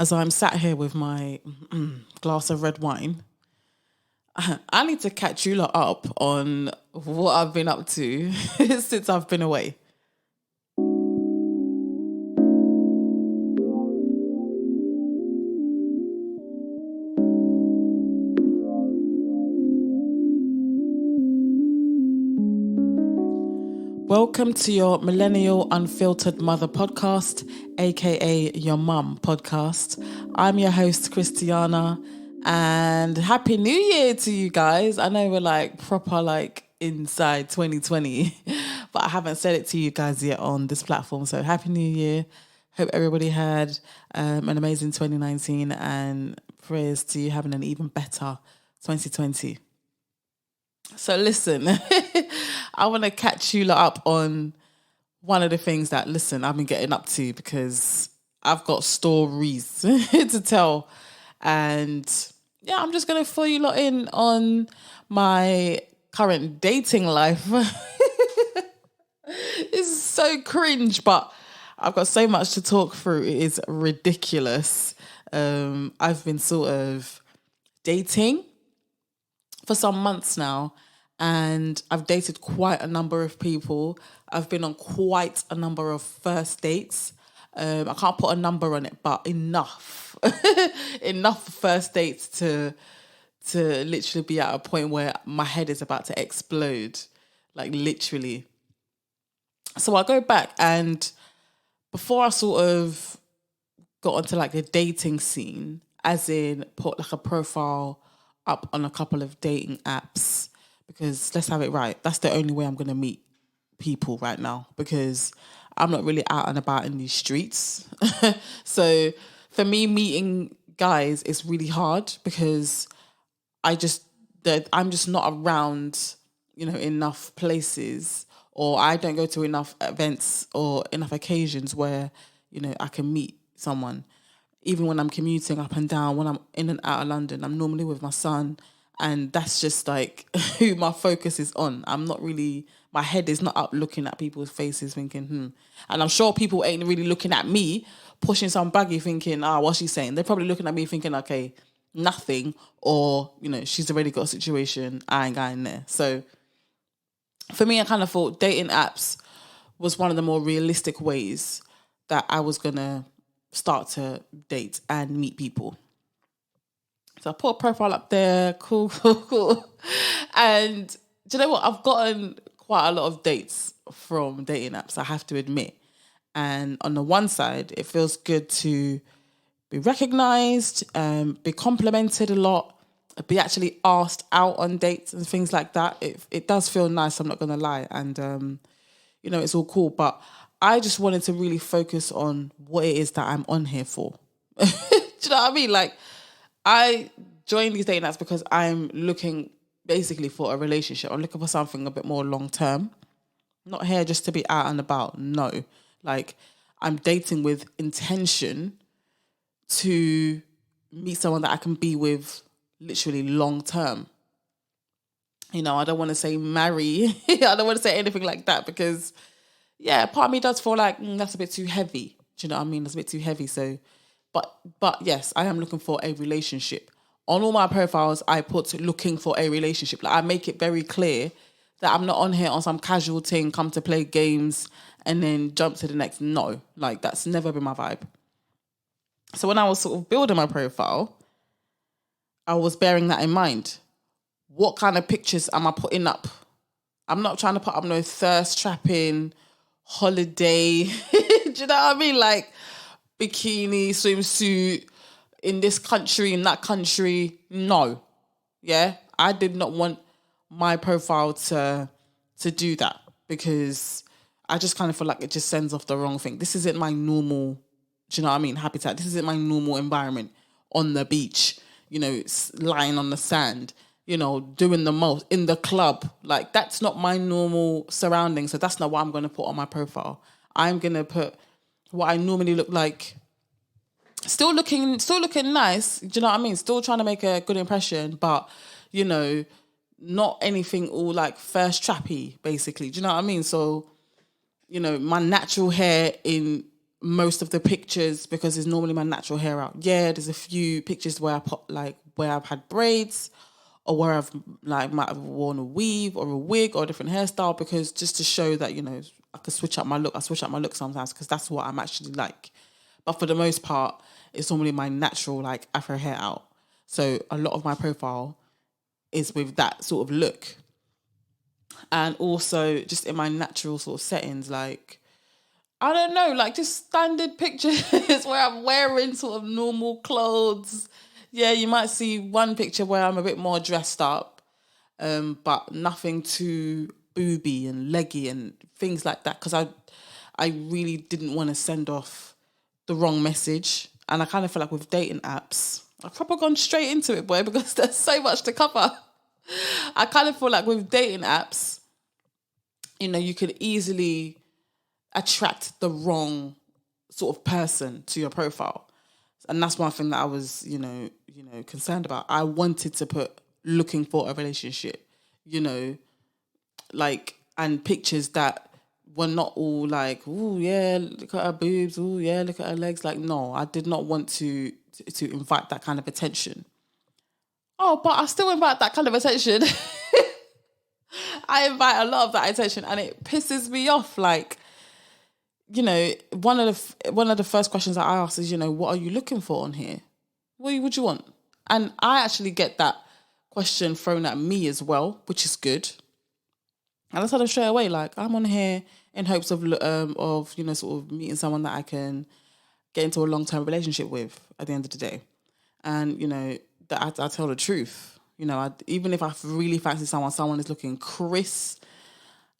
as I'm sat here with my glass of red wine, I need to catch you lot up on what I've been up to since I've been away. Welcome to your Millennial Unfiltered Mother podcast, aka Your M.U.M podcast. I'm your host, Christiana, and Happy New Year to you guys. I know we're proper inside 2020, but I haven't said it to you guys yet on this platform. So Happy New Year. Hope everybody had an amazing 2019 and prayers to you having an even better 2020. So listen, I want to catch you lot up on one of the things that, I've been getting up to because I've got stories to tell. And yeah, I'm just going to fill you lot in on my current dating life. It's so cringe, but I've got so much to talk through. It is ridiculous. I've been sort of dating for some months now, and I've dated quite a number of people. I've been on quite a number of first dates. I can't put a number on it, but enough. Enough first dates to literally be at a point where my head is about to explode. Like literally. So I go back, and before I sort of got onto the dating scene, as in put a profile up on a couple of dating apps, because let's have it right, that's the only way I'm going to meet people right now, because I'm not really out and about in these streets. So for me, meeting guys is really hard because I'm just not around, enough places, or I don't go to enough events or enough occasions where, I can meet someone. Even when I'm commuting up and down, when I'm in and out of London, I'm normally with my son. And that's just who my focus is on. I'm not really, my head is not up looking at people's faces thinking, And I'm sure people ain't really looking at me, pushing some baggy thinking, what's she saying? They're probably looking at me thinking, okay, nothing. Or, she's already got a situation, I ain't going there. So for me, I kind of thought dating apps was one of the more realistic ways that I was going to start to date and meet people. So I put a profile up there, cool. And do you know what? I've gotten quite a lot of dates from dating apps, I have to admit. And on the one side, it feels good to be recognised, be complimented a lot, be actually asked out on dates and things like that. It does feel nice, I'm not going to lie. And, it's all cool. But I just wanted to really focus on what it is that I'm on here for. Do you know what I mean? I joined these dating apps because I'm looking basically for a relationship. I'm looking for something a bit more long term. Not here just to be out and about. No. I'm dating with intention to meet someone that I can be with literally long term. I don't want to say marry. I don't want to say anything like that because, yeah, part of me does feel like that's a bit too heavy. Do you know what I mean? That's a bit too heavy. So, but yes, I am looking for a relationship. On all my profiles, I put looking for a relationship. I make it very clear that I'm not on here on some casual thing, come to play games and then jump to the next. No, that's never been my vibe. So when I was sort of building my profile, I was bearing that in mind. What kind of pictures am I putting up? I'm not trying to put up no thirst trapping, holiday. Do you know what I mean? Bikini, swimsuit, in this country, in that country. No. Yeah? I did not want my profile to do that because I just kind of feel like it just sends off the wrong thing. This isn't my normal, do you know what I mean, habitat. This isn't my normal environment on the beach, lying on the sand, doing the most, in the club. That's not my normal surrounding. So that's not what I'm going to put on my profile. I'm going to put what I normally look like, still looking nice. Do you know what I mean? Still trying to make a good impression, but, not anything all first trappy, basically. Do you know what I mean? So, my natural hair in most of the pictures, because it's normally my natural hair out. Yeah, there's a few pictures where I put like where I've had braids, or where I've like might have worn a weave or a wig or a different hairstyle, because just to show that, I can switch up my look. I switch up my look sometimes because that's what I'm actually like. But for the most part, it's normally my natural like afro hair out. So a lot of my profile is with that sort of look. And also just in my natural sort of settings, like, I don't know, like just standard pictures where I'm wearing sort of normal clothes. Yeah, you might see one picture where I'm a bit more dressed up, but nothing too booby and leggy and things like that. Because I really didn't want to send off the wrong message. And I kind of feel like with dating apps, I've probably gone straight into it, boy, because there's so much to cover. I kind of feel like with dating apps, you could easily attract the wrong sort of person to your profile. And that's one thing that I was, concerned about. I wanted to put looking for a relationship, like, and pictures that were not all like, oh yeah, look at her boobs, oh yeah, look at her legs. Like, no, I did not want to invite that kind of attention. Oh, but I still invite that kind of attention. I invite a lot of that attention, and it pisses me off. Like, one of the first questions that I ask is, what are you looking for on here? What would you want? And I actually get that question thrown at me as well, which is good. And I tell them straight away, like, I'm on here in hopes of sort of meeting someone that I can get into a long-term relationship with at the end of the day. And, that I tell the truth. Even if I really fancy someone is looking crisp,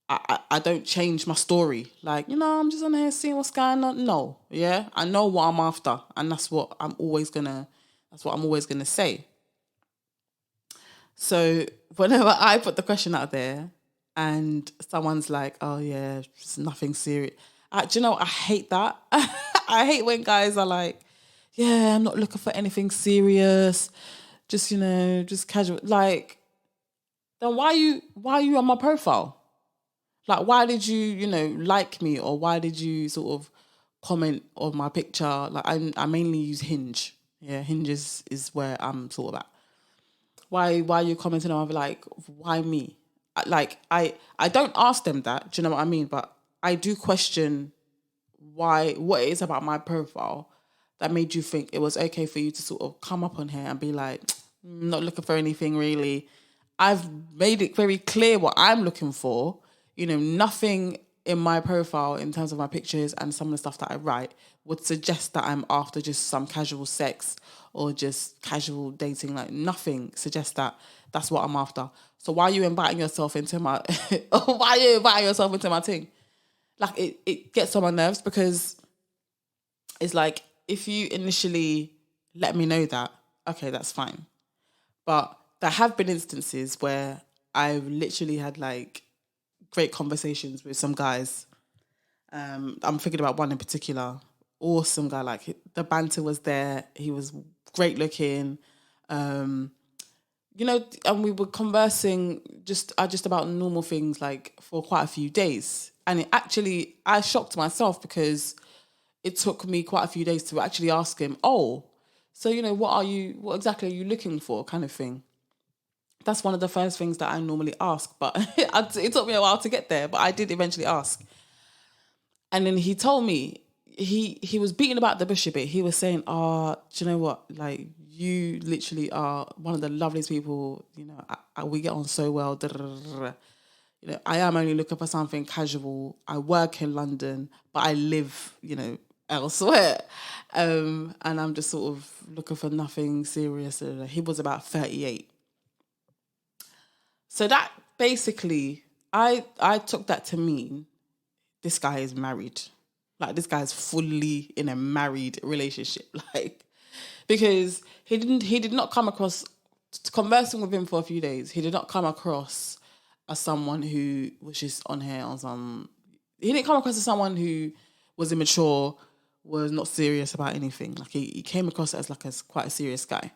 I don't change my story. Like, I'm just on here seeing what's going on. No, yeah, I know what I'm after, and that's what I'm always gonna say. So whenever I put the question out there, and someone's like, "Oh yeah, it's nothing serious," do you know? I hate that. I hate when guys are like, "Yeah, I'm not looking for anything serious. Just just casual." Like, then why are you on my profile? Like, why did you, like me, or why did you sort of comment on my picture? Like, I mainly use Hinge. Yeah, Hinge is where I'm sort of at. Why are you commenting on? Like, why me? I don't ask them that. Do you know what I mean? But I do question what it is about my profile that made you think it was okay for you to sort of come up on here and be like, not looking for anything really. I've made it very clear what I'm looking for. Nothing in my profile in terms of my pictures and some of the stuff that I write would suggest that I'm after just some casual sex or just casual dating. Like, nothing suggests that that's what I'm after. So why are you inviting yourself into my thing? Like, it gets on my nerves, because it's like, if you initially let me know that, okay, that's fine. But there have been instances where I've literally had like great conversations with some guys. I'm thinking about one in particular. Awesome guy. Like, the banter was there. He was great looking. And we were conversing just about normal things, like, for quite a few days. And I shocked myself, because it took me quite a few days to actually ask him, oh, so, what exactly are you looking for, kind of thing. That's one of the first things that I normally ask, but it took me a while to get there, but I did eventually ask. And then he told me, he was beating about the bush a bit. He was saying, do you know what? Like, you literally are one of the loveliest people, we get on so well. I am only looking for something casual. I work in London, but I live, elsewhere. And I'm just sort of looking for nothing serious. He was about 38. So that basically, I took that to mean this guy is married. Like, this guy's fully in a married relationship. Like, because he did not come across, conversing with him for a few days, he did not come across as someone who was just on here on some, he didn't come across as someone who was immature, was not serious about anything. Like, he came across as like quite a serious guy.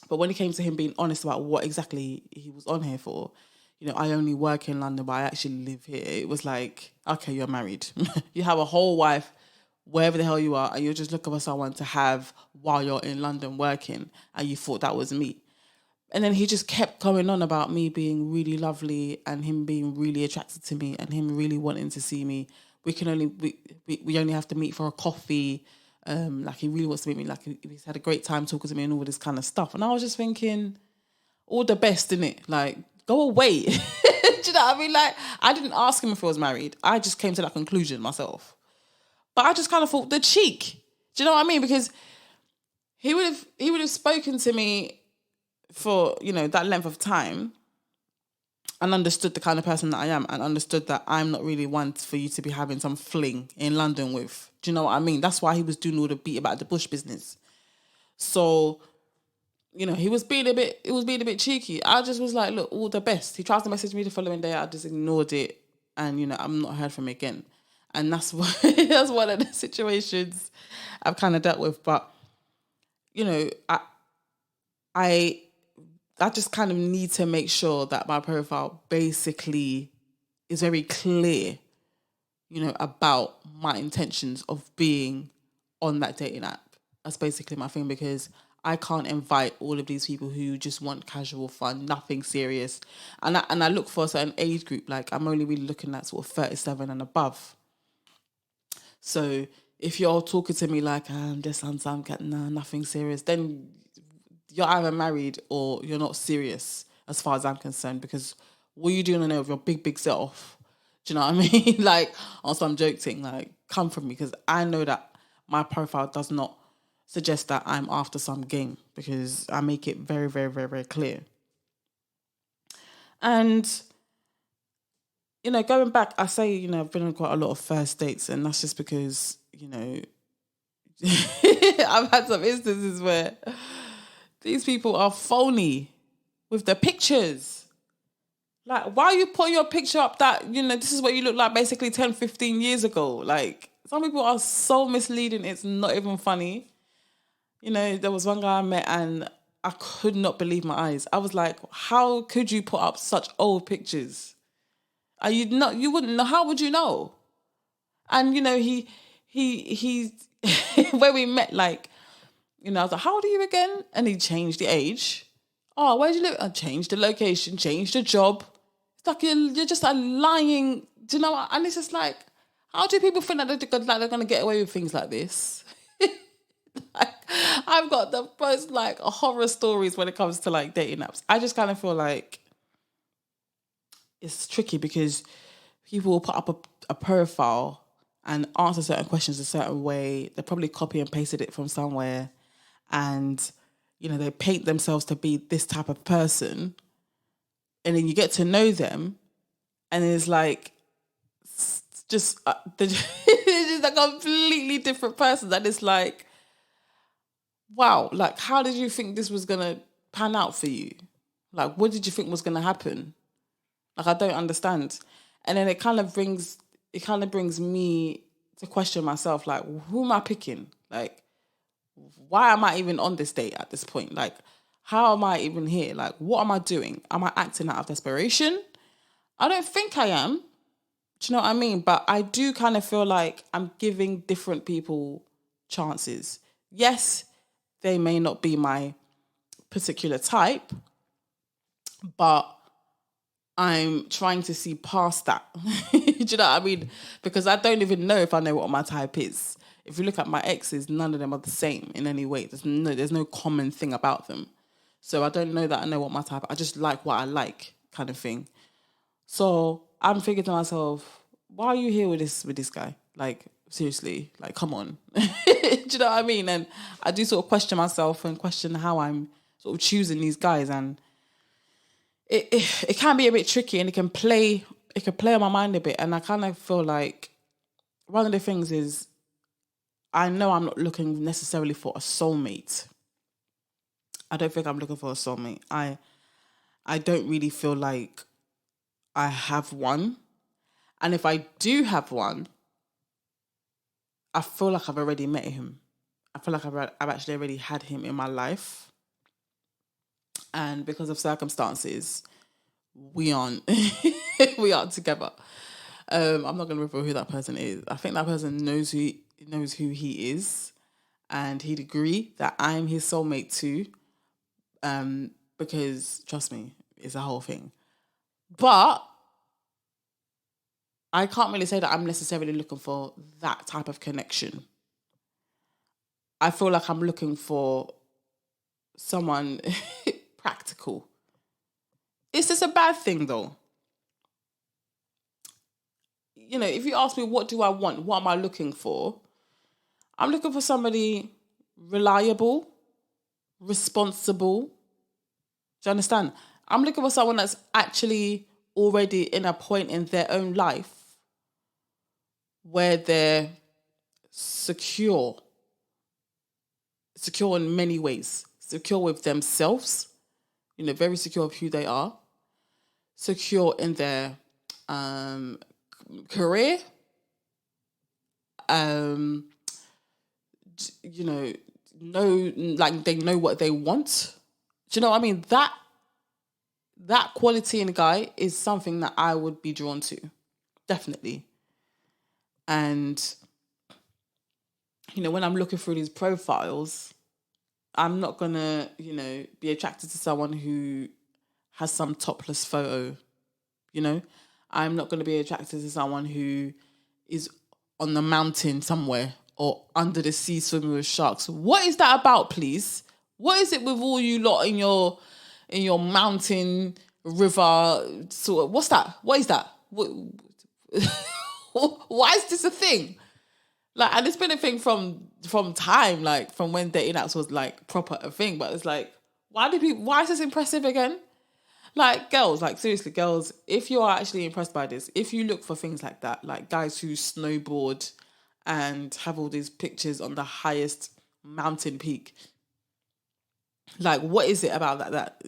But when it came to him being honest about what exactly he was on here for, I only work in London, but I actually live here. It was like, okay, you're married. You have a whole wife wherever the hell you are, and you're just looking for someone to have while you're in London working, and you thought that was me. And then he just kept going on about me being really lovely and him being really attracted to me and him really wanting to see me. We only have to meet for a coffee. Like he really wants to meet me. Like he's had a great time talking to me and all this kind of stuff. And I was just thinking, all the best, innit? Like, go away. Do you know what I mean? Like, I didn't ask him if he was married. I just came to that conclusion myself. But I just kind of thought, the cheek. Do you know what I mean? Because he would have spoken to me for, that length of time and understood the kind of person that I am and understood that I'm not really one for you to be having some fling in London with. Do you know what I mean? That's why he was doing all the beat about the bush business. So, he was being a bit cheeky. I just was like, look, all the best. He tries to message me the following day. I just ignored it. And, I'm not heard from him again. And that's that's one of the situations I've kind of dealt with. But, I just kind of need to make sure that my profile basically is very clear, about my intentions of being on that dating app. That's basically my thing, because I can't invite all of these people who just want casual fun, nothing serious. And I look for a certain age group. Like, I'm only really looking at sort of 37 and above. So if you're talking to me like, I'm just on some nothing serious, then you're either married or you're not serious as far as I'm concerned, because what are you doing on there with your big self? Do you know what I mean? Like, on some joke thing, like, come from me, because I know that my profile does not suggest that I'm after some game, because I make it very, very, very, very clear. And, going back, I say, I've been on quite a lot of first dates, and that's just because, I've had some instances where these people are phony with their pictures. Like, why are you putting your picture up that, this is what you look like basically 10, 15 years ago? Like, some people are so misleading, it's not even funny. There was one guy I met and I could not believe my eyes. I was like, how could you put up such old pictures? You wouldn't know. How would you know? And, he where we met, like, I was like, how old are you again? And he changed the age. Oh, where do you live? I changed the location, changed the job. It's like you're just lying. Do you know what? And it's just like, how do people think that they're going to get away with things like this? Like, I've got the most horror stories when it comes to dating apps. I just kind of feel like it's tricky because people will put up a profile and answer certain questions a certain way. They probably copy and pasted it from somewhere, and they paint themselves to be this type of person, and then you get to know them, and it's like just they're just a completely different person. That is like, wow, like, how did you think this was gonna pan out for you? Like, what did you think was gonna happen? Like, I don't understand. And then it kind of brings me to question myself, like, who am I picking? Like, why am I even on this date at this point? Like, how am I even here? Like, what am I doing? Am I acting out of desperation? I don't think I am. Do you know what I mean? But I do kind of feel like I'm giving different people chances. Yes, they may not be my particular type, but I'm trying to see past that. Do you know what I mean? Because I don't even know if I know what my type is. If you look at my exes, none of them are the same in any way. There's no common thing about them. So I don't know that I know what my type. I just like what I like, kind of thing. So I'm thinking to myself, why are you here with this guy? Like, seriously, like, come on. Do you know what I mean? And I do sort of question myself and question how I'm sort of choosing these guys, and it can be a bit tricky, and it can play on my mind a bit. And I kind of feel like one of the things is, I know I'm not looking necessarily for a soulmate. I don't think I'm looking for a soulmate. I don't really feel like I have one. And if I do have one, I feel like I've already met him. I feel like I've actually already had him in my life. And because of circumstances, we aren't we aren't together. I'm not going to reveal who that person is. I think that person knows who knows who he is, and he'd agree that I'm his soulmate too. Because trust me, it's a whole thing. But I can't really say that I'm necessarily looking for that type of connection. I feel like I'm looking for someone practical. Is this a bad thing though? If you ask me what do I want, what am I looking for? I'm looking for somebody reliable, responsible. Do you understand? I'm looking for someone that's actually already in a point in their own life where they're secure in many ways, secure with themselves, very secure of who they are, secure in their career, like they know what they want. Do you know what I mean? That quality in a guy is something that I would be drawn to, definitely. And when I'm looking through these profiles, I'm not gonna, be attracted to someone who has some topless photo. I'm not gonna be attracted to someone who is on the mountain somewhere or under the sea swimming with sharks. What is that about, please? What is it with all you lot in your mountain river sort of? What's that? What is that? Why is this a thing? Like, and it's been a thing from time, like from when dating apps was like proper a thing. But it's like, why is this impressive again? Like, girls, like seriously, girls, if you are actually impressed by this, if you look for things like that, like guys who snowboard and have all these pictures on the highest mountain peak, like, what is it about that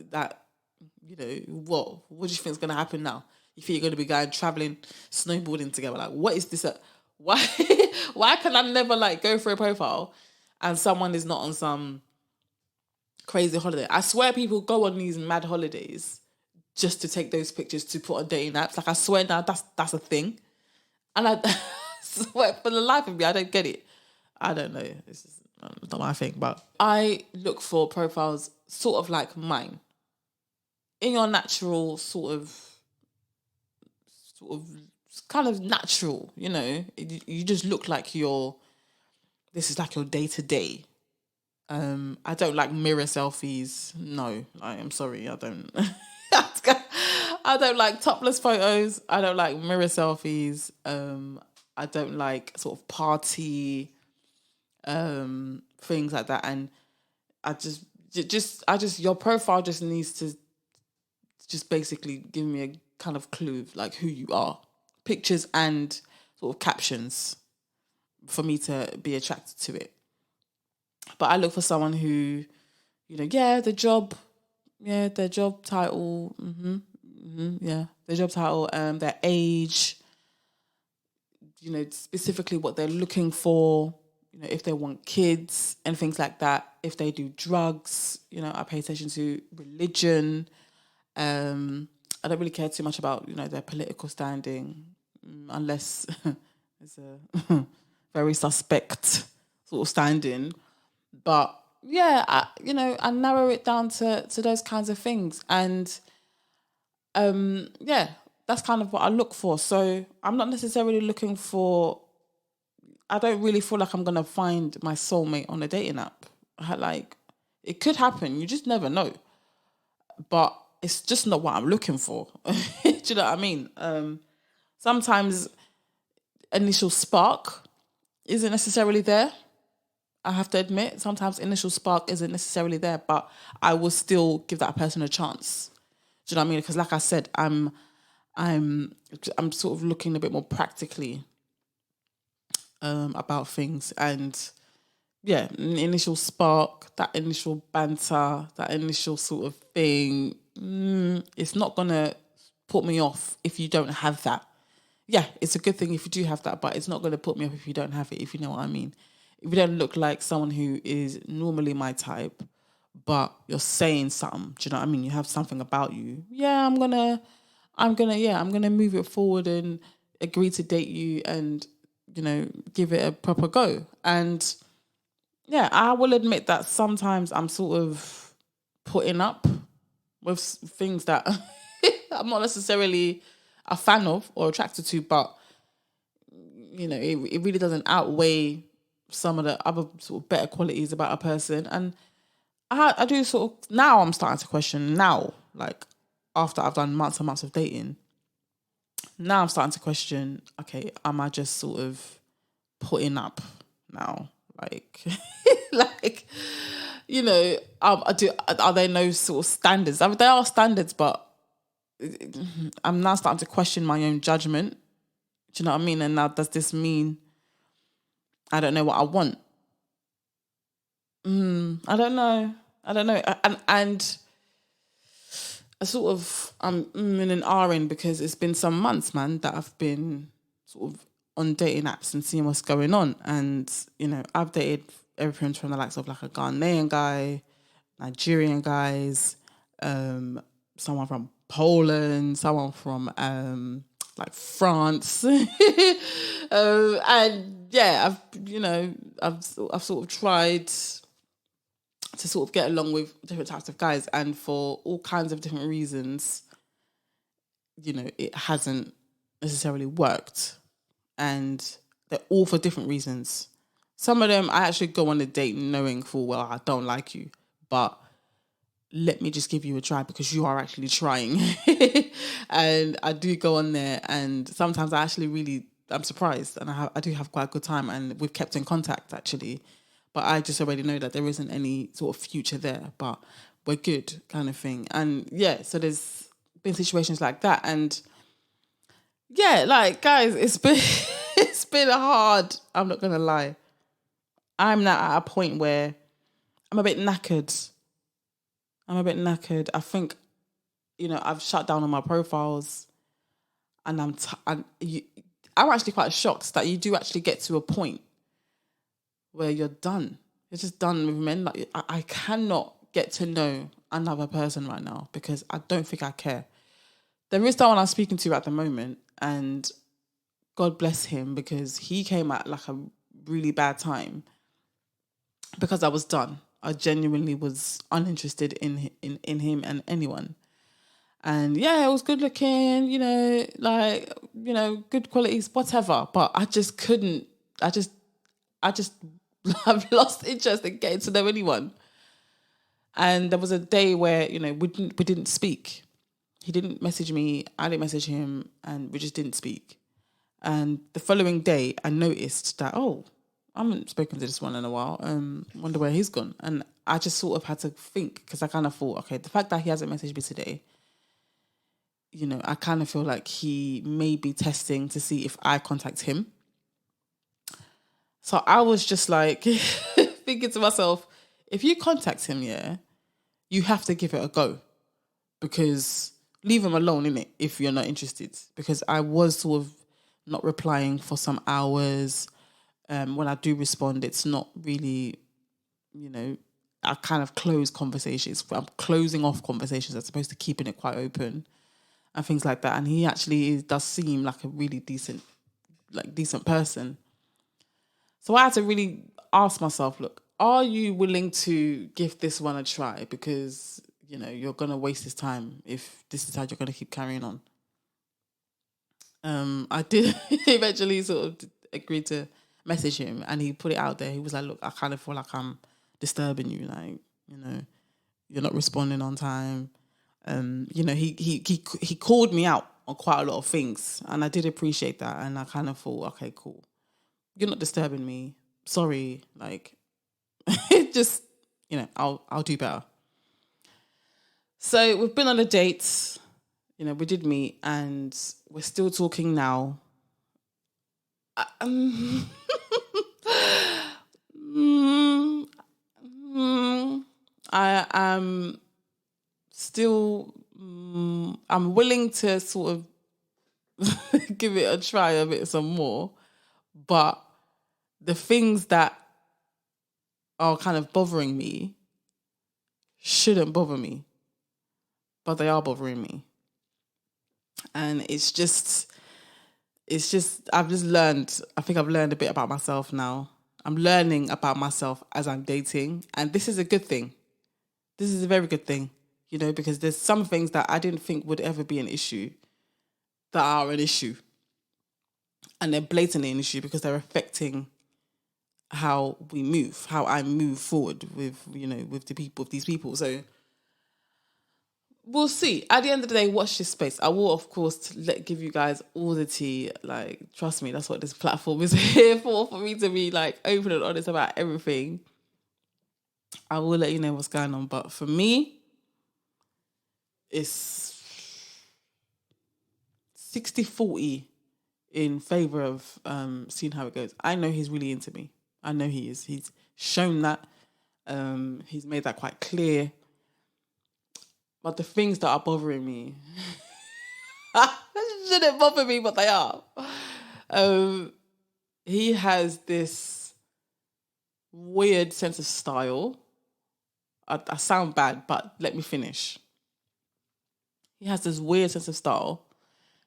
what do you think is going to happen now? You think you're going to be going traveling, snowboarding together? Like, what is this? Why why can I never like go for a profile and someone is not on some crazy holiday? I swear people go on these mad holidays just to take those pictures to put on dating apps. Like, I swear now that's a thing. And I swear for the life of me, I don't get it. I don't know. It's just not my thing. But I look for profiles sort of like mine. In your natural sort of kind of natural, you just look like this is like your day to day. I don't like mirror selfies. No, I'm sorry, I don't. I don't like topless photos. I don't like mirror selfies. I don't like sort of party things like that. And I just your profile just needs to just basically give me a kind of clue of like who you are. Pictures and sort of captions for me to be attracted to it. But I look for someone who, their job title, their job title, their age, specifically what they're looking for, if they want kids and things like that, if they do drugs, I pay attention to religion. I don't really care too much about, their political standing, unless it's a very suspect sort of standing. But yeah, I narrow it down to those kinds of things. And that's kind of what I look for. So I'm not necessarily looking for, I don't really feel like I'm going to find my soulmate on a dating app. Like, it could happen. You just never know. But it's just not what I'm looking for. Do you know what I mean? Sometimes initial spark isn't necessarily there. I have to admit, sometimes initial spark isn't necessarily there, but I will still give that person a chance. Do you know what I mean? Because like I said, I'm sort of looking a bit more practically about things. And yeah, initial spark, that initial banter, that initial sort of thing, it's not going to put me off if you don't have that. Yeah, it's a good thing if you do have that, but it's not going to put me off if you don't have it, if you know what I mean. If you don't look like someone who is normally my type, but you're saying something, do you know what I mean? You have something about you. Yeah, I'm gonna move it forward and agree to date you and, give it a proper go. And yeah, I will admit that sometimes I'm sort of putting up with things that I'm not necessarily a fan of or attracted to, but it really doesn't outweigh some of the other sort of better qualities about a person. And I do sort of, now I'm starting to question now, like after I've done months and months of dating, now I'm starting to question, okay, am I just sort of putting up now? Like, like, are there no sort of standards? I mean, there are standards, but I'm now starting to question my own judgment. Do you know what I mean? And now, does this mean I don't know what I want? I don't know. And I sort of, I'm in an R-ing because it's been some months, man, that I've been sort of on dating apps and seeing what's going on. And, I've dated everything from the likes of like a Ghanaian guy, Nigerian guys, someone from Poland, someone from like France, and yeah, I've sort of tried to sort of get along with different types of guys, and for all kinds of different reasons, it hasn't necessarily worked, and they're all for different reasons. Some of them I actually go on a date knowing full well I don't like you, but let me just give you a try because you are actually trying. And I do go on there, and sometimes I'm surprised, and I do have quite a good time, and we've kept in contact actually. But I just already know that there isn't any sort of future there, but we're good kind of thing. And yeah, so there's been situations like that. And yeah, like guys, it's been it's been hard. I'm not gonna lie. I'm now at a point where I'm a bit knackered. I think, I've shut down on my profiles, and I'm actually quite shocked that you do actually get to a point where you're done. You're just done with men. Like I cannot get to know another person right now because I don't think I care. There is someone I'm speaking to at the moment, and God bless him because he came at like a really bad time because I was done. I genuinely was uninterested in him and anyone. And yeah, it was good looking, good qualities, whatever. But I just couldn't. I just I've lost interest in getting to know anyone. And there was a day where we didn't speak. He didn't message me. I didn't message him, and we just didn't speak. And the following day, I noticed that I haven't spoken to this one in a while. Wonder where he's gone. And I just sort of had to think because I kind of thought, okay, the fact that he hasn't messaged me today, I kind of feel like he may be testing to see if I contact him. So I was just like thinking to myself, if you contact him, yeah, you have to give it a go because leave him alone, innit, if you're not interested. Because I was sort of not replying for some hours. When I do respond, it's not really, I kind of close conversations. I'm closing off conversations as opposed to keeping it quite open and things like that. And he actually does seem like a really decent person. So I had to really ask myself, look, are you willing to give this one a try? Because, you're going to waste his time if this is how you're going to keep carrying on. I did eventually sort of agree to message him, and he put it out there. He was like, look, I kind of feel like I'm disturbing you. Like, you're not responding on time. He called me out on quite a lot of things, and I did appreciate that. And I kind of thought, okay, cool. You're not disturbing me. Sorry. Like, just, I'll do better. So we've been on a date. We did meet, and we're still talking now. I am still. I'm willing to sort of give it a try a bit some more, but the things that are kind of bothering me shouldn't bother me, but they are bothering me. And it's it's just, I think I've learned a bit about myself now. I'm learning about myself as I'm dating. And this is a good thing. This is a very good thing, because there's some things that I didn't think would ever be an issue that are an issue. And they're blatantly an issue because they're affecting how we move, how I move forward with these people. So we'll see. At the end of the day, watch this space. I will, of course, give you guys all the tea. Like, trust me, that's what this platform is here for me to be like open and honest about everything. I will let you know what's going on. But for me, it's 60-40 in favour of seeing how it goes. I know he's really into me. I know he is. He's shown that. He's made that quite clear. But the things that are bothering me shouldn't bother me, but they are. He has this weird sense of style. I sound bad, but let me finish. He has this weird sense of style,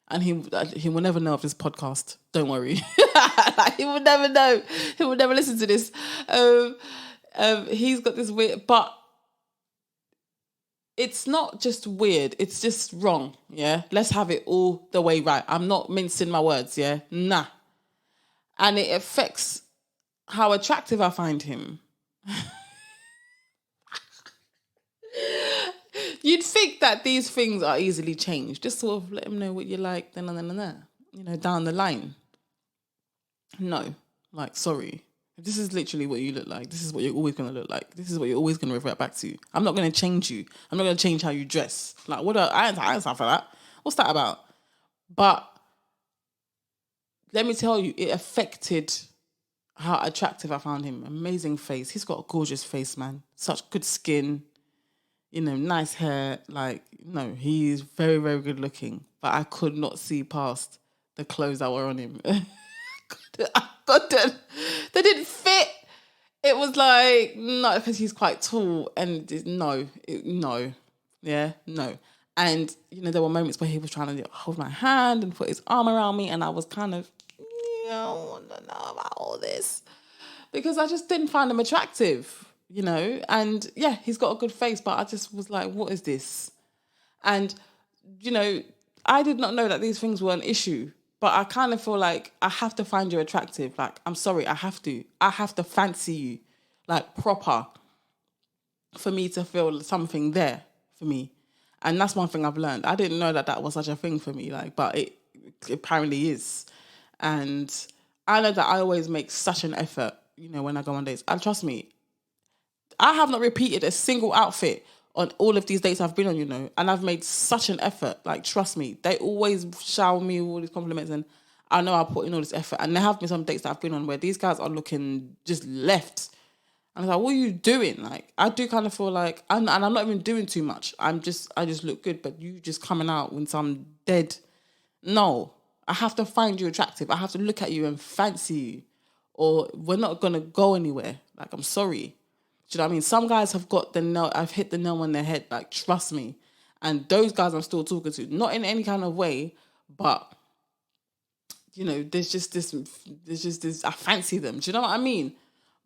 and he will never know of this podcast. Don't worry. He will never know. He will never listen to this. He's got this weird, but it's not just weird. It's just wrong. Yeah, let's have it all the way right. I'm not mincing my words. Yeah, nah. And it affects how attractive I find him. You'd think that these things are easily changed. Just sort of let him know what you like, then, down the line. No, sorry. This is literally what you look like. This is what you're always going to look like. This is what you're always going to revert back to. I'm not going to change you. I'm not going to change how you dress. I ain't time for that. What's that about? But let me tell you, it affected how attractive I found him. Amazing face. He's got a gorgeous face, man. Such good skin. Nice hair. He's very, very good looking. But I could not see past the clothes that were on him. I couldn't. They didn't fit. It was no, because he's quite tall. And no. Yeah, no. And, there were moments where he was trying to hold my hand and put his arm around me. And I was kind of, I don't know about all this. Because I just didn't find him attractive. And yeah, he's got a good face, but I just was like, what is this? And, I did not know that these things were an issue, but I kind of feel like I have to find you attractive. I'm sorry, I have to fancy you, proper, for me to feel something there for me. And that's one thing I've learned. I didn't know that was such a thing for me, but it apparently is. And I know that I always make such an effort, when I go on dates. And trust me, I have not repeated a single outfit on all of these dates I've been on, and I've made such an effort. Trust me, they always shower me with all these compliments, and I know I put in all this effort. And there have been some dates that I've been on where these guys are looking just left. And I was like, what are you doing? I do kind of feel like, and I'm not even doing too much. I just look good, but you just coming out when some dead. No, I have to find you attractive. I have to look at you and fancy you, or we're not going to go anywhere. I'm sorry. Do you know what I mean? Some guys have got the nail, I've hit the nail on their head, trust me. And those guys I'm still talking to, not in any kind of way, but, there's just this, I fancy them. Do you know what I mean?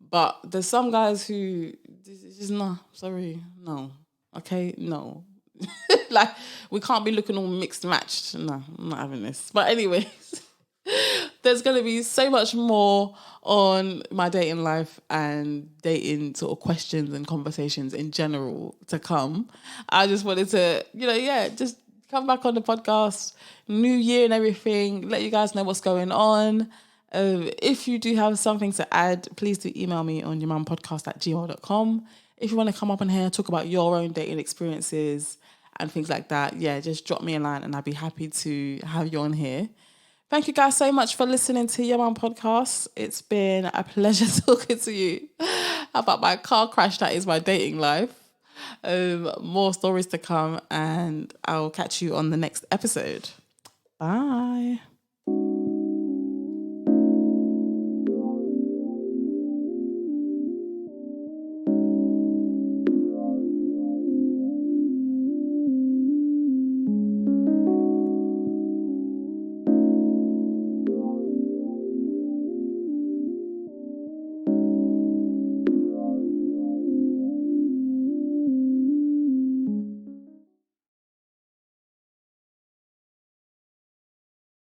But there's some guys who, just, no, sorry, no. Okay, no. We can't be looking all mixed matched. No, I'm not having this. But anyways, there's going to be so much more on my dating life and dating sort of questions and conversations in general to come. I just wanted to, just come back on the podcast, new year and everything, let you guys know what's going on. If you do have something to add, please do email me on yourmumpodcast@gmail.com. If you want to come up on here, talk about your own dating experiences and things like that, just drop me a line and I'd be happy to have you on here. Thank you guys so much for listening to Your M.U.M podcast. It's been a pleasure talking to you about my car crash that is my dating life. More stories to come, and I'll catch you on the next episode. Bye.